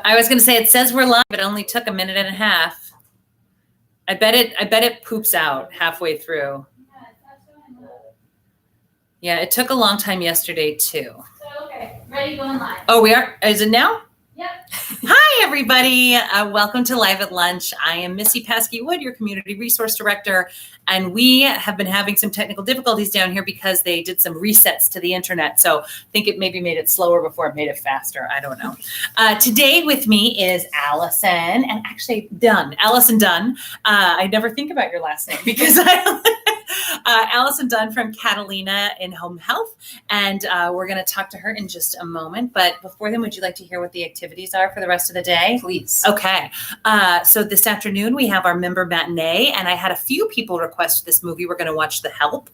I was going to say, it says we're live, but it only took a minute and a half. I bet it poops out halfway through. Yeah, it took a long time yesterday too. So, okay, ready, going live. Oh, we are? Is it now? Yep. Hi, everybody. Welcome to Live at Lunch. I am Missy Paskey-Wood, your Community Resource Director, and we have been having some technical difficulties down here because they did some resets to the internet. So I think it maybe made it slower before it made it faster. I don't know. Today with me is Allison, and actually Dunn. Allison Dunn. I never think about your last name because Allison Dunn from Catalina in Home Health, and we're going to talk to her in just a moment. But before then, would you like to hear what the activities are for the rest of the day? Please. Okay. So this afternoon we have our member matinee, and I had a few people request this movie. We're going to watch The Help,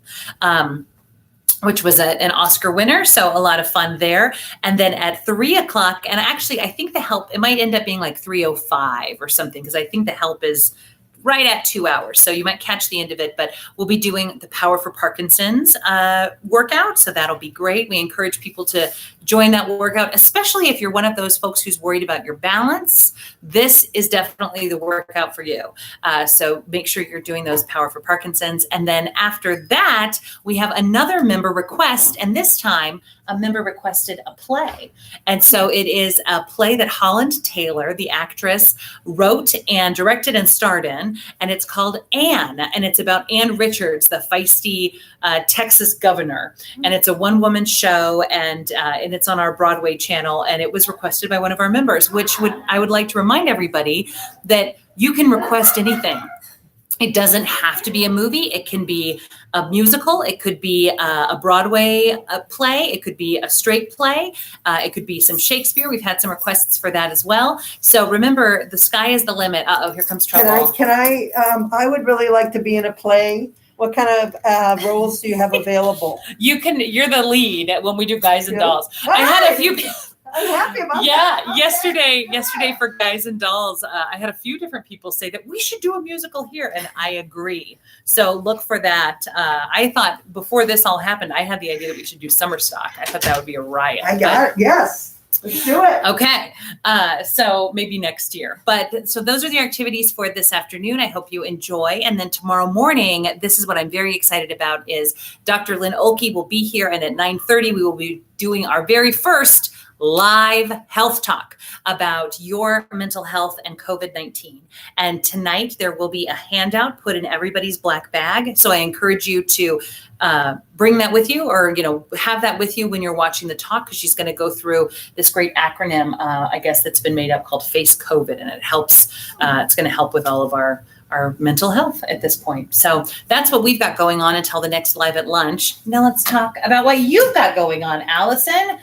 which was an Oscar winner. So a lot of fun there. And then at 3:00, and actually I think The Help, it might end up being like 3:05 or something, because I think The Help is right at 2 hours. So you might catch the end of it, but we'll be doing the Power for Parkinson's workout. So that'll be great. We encourage people to join that workout, especially if you're one of those folks who's worried about your balance. This is definitely the workout for you. So make sure you're doing those Power for Parkinson's. And then after that, we have another member request. And this time a member requested a play. And so it is a play that Holland Taylor, the actress, wrote and directed and starred in. And it's called Anne. And it's about Ann Richards, the feisty Texas governor. And it's a one-woman show, and it's on our Broadway channel. And it was requested by one of our members, which I would like to remind everybody that you can request anything. It doesn't have to be a movie. It can be a musical. It could be a Broadway play. It could be a straight play. It could be some Shakespeare. We've had some requests for that as well. So remember, the sky is the limit. Uh-oh, here comes trouble. Can I would really like to be in a play. What kind of roles do you have available? You're the lead when we do Guys and Dolls. I had a few. I'm happy about that. Yeah, yesterday for Guys and Dolls, I had a few different people say that we should do a musical here, and I agree. So look for that. I thought before this all happened, I had the idea that we should do Summer Stock. I thought that would be a riot. I got it. Yes. Let's do it. Okay. So maybe next year. But so those are the activities for this afternoon. I hope you enjoy. And then tomorrow morning, this is what I'm very excited about, is Dr. Lynn Oelke will be here. And at 9:30, we will be doing our very first live health talk about your mental health and COVID-19. And tonight there will be a handout put in everybody's black bag. So I encourage you to bring that with you, or, have that with you when you're watching the talk, because she's going to go through this great acronym, I guess, that's been made up called Face COVID. And it helps, it's going to help with all of our mental health at this point. So that's what we've got going on until the next Live at Lunch. Now let's talk about what you've got going on, Allison.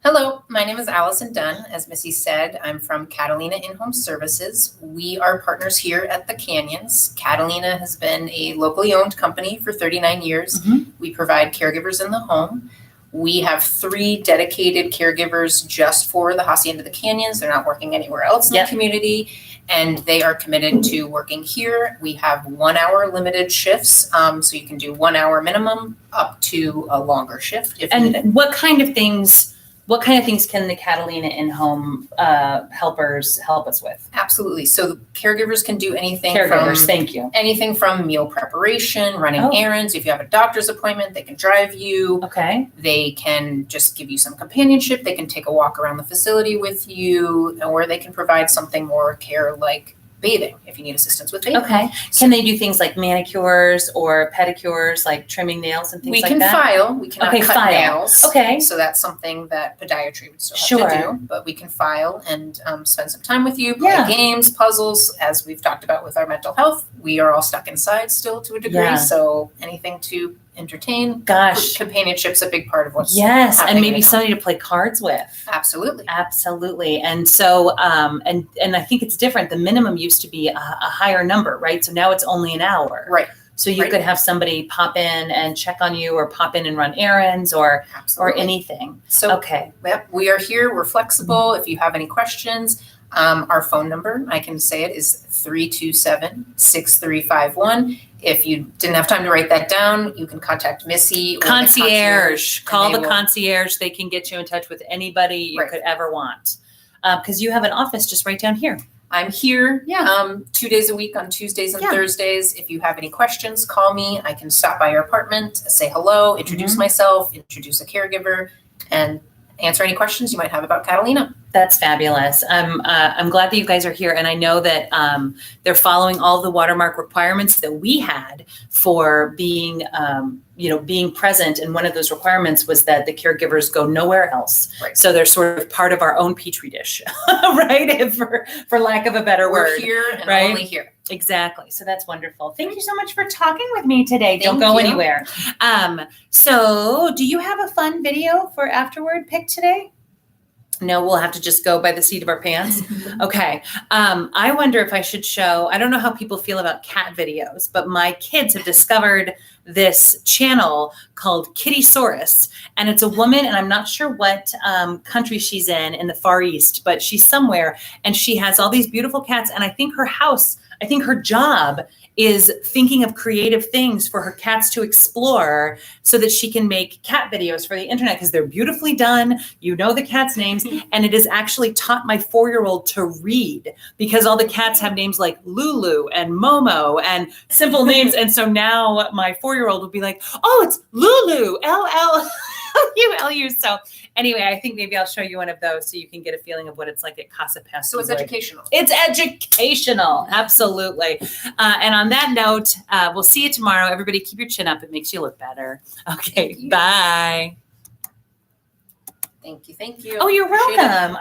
Hello, my name is Allison Dunn. As Missy said, I'm from Catalina In-Home Services. We are partners here at the Canyons. Catalina has been a locally owned company for 39 years. Mm-hmm. We provide caregivers in the home. We have 3 dedicated caregivers just for the Hacienda of the Canyons. They're not working anywhere else in the community, and they are committed to working here. We have 1-hour limited shifts, so you can do 1 hour minimum up to a longer shift if needed. What kind of things can the Catalina In-Home helpers help us with? Absolutely. So caregivers can do anything anything from meal preparation, running errands. If you have a doctor's appointment, they can drive you. Okay. They can just give you some companionship. They can take a walk around the facility with you, or they can provide something more care like bathing if you need assistance with bathing. Okay. Can they do things like manicures or pedicures, like trimming nails and things like that? We can file. We cannot cut nails. Okay. So that's something that podiatry would still have to do. But we can file and spend some time with you, play games, puzzles. As we've talked about with our mental health, we are all stuck inside still to a degree. Yeah. So anything to entertain. Gosh. Companionship's a big part of what's Yes, happening. And maybe somebody to play cards with. Absolutely. Absolutely. And so, and I think it's different. The minimum used to be a higher number, right? So now it's only an hour. Right. So you could have somebody pop in and check on you, or pop in and run errands, or anything. So, okay. Yep, we are here. We're flexible. If you have any questions, Our phone number, I can say it, is 327-6351. If you didn't have time to write that down, you can contact Missy. Or the Concierge. Call and the they will- concierge. They can get you in touch with anybody you Right. could ever want. Because you have an office just right down here. I'm here Yeah. 2 days a week on Tuesdays and Yeah. Thursdays. If you have any questions, call me. I can stop by your apartment, say hello, introduce myself, introduce a caregiver, and answer any questions you might have about Catalina. That's fabulous. I'm glad that you guys are here, and I know that they're following all the watermark requirements that we had for being, being present. And one of those requirements was that the caregivers go nowhere else. Right. So they're sort of part of our own petri dish, right? For lack of a better We're word. here and right? only here. Exactly. So that's wonderful. Thank you so much for talking with me today. Don't Thank go you. anywhere. So do you have a fun video for afterward pick today? No, we'll have to just go by the seat of our pants. Okay. I wonder if I should show, I don't know how people feel about cat videos, but my kids have discovered this channel called Kittysaurus. And it's a woman, and I'm not sure what country she's in the Far East, but she's somewhere, and she has all these beautiful cats. And I think her job is thinking of creative things for her cats to explore so that she can make cat videos for the internet, because they're beautifully done. You know the cats' names. And it has actually taught my 4-year-old to read, because all the cats have names like Lulu and Momo and simple names. And so now my 4-year-old will be like, oh, it's Lulu, L-L-U-L-U. So anyway, I think maybe I'll show you one of those so you can get a feeling of what it's like at Casa Pesca. So it's educational. It's educational. Absolutely. And on that note, we'll see you tomorrow. Everybody keep your chin up. It makes you look better. Okay. Thank you. Bye. Thank you. Oh, you're Appreciate it. welcome.